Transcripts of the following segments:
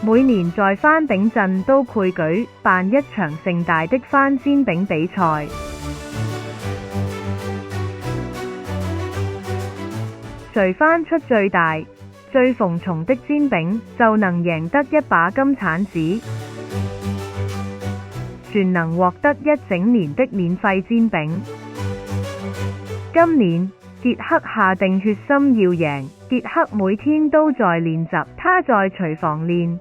每年在番炳鎮都會舉辦一場盛大的番煎餅比賽。誰番出最大、最逢蟲的煎餅，就能贏得一把金鏟子，全能獲得一整年的免費煎餅。今年傑克下定決心要贏，傑克每天都在練習，他在廚房練，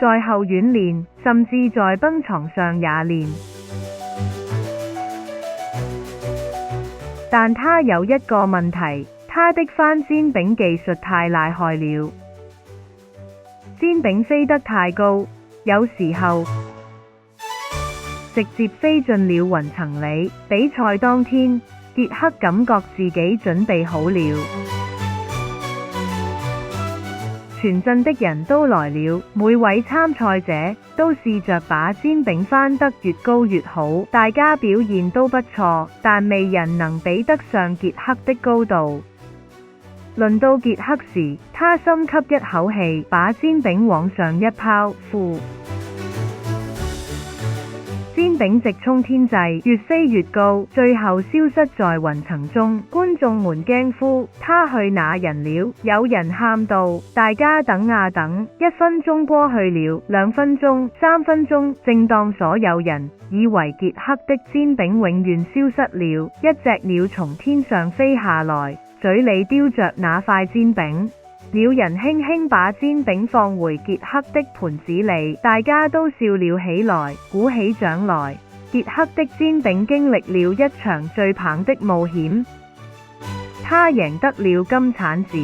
在後院練，甚至在蹦床上也練。但他有一個問題，他的番煎餅技術太厲害了，煎餅飛得太高，有時候直接飛進了雲層裡。比賽當天，傑克感覺自己準備好了，全鎮的人都來了，每位參賽者都試着把煎餅翻得越高越好，大家表現都不錯，但未人能比得上傑克的高度。輪到傑克時，他深吸一口氣，把煎餅往上一拋，煎餅直衝天際，越飛越高，最後消失在雲層中。觀眾們驚呼：他去哪人了？有人喊道：大家等啊等，1分鐘過去了，2分鐘、3分鐘，正當所有人以為傑克的煎餅永遠消失了，一隻鳥從天上飛下來，嘴裡叼着那塊煎餅。鳥人輕輕把煎餅放回傑克的盤子裡，大家都笑了起來，鼓起掌來。傑克的煎餅經歷了一場最棒的冒險，他贏得了金鏟子。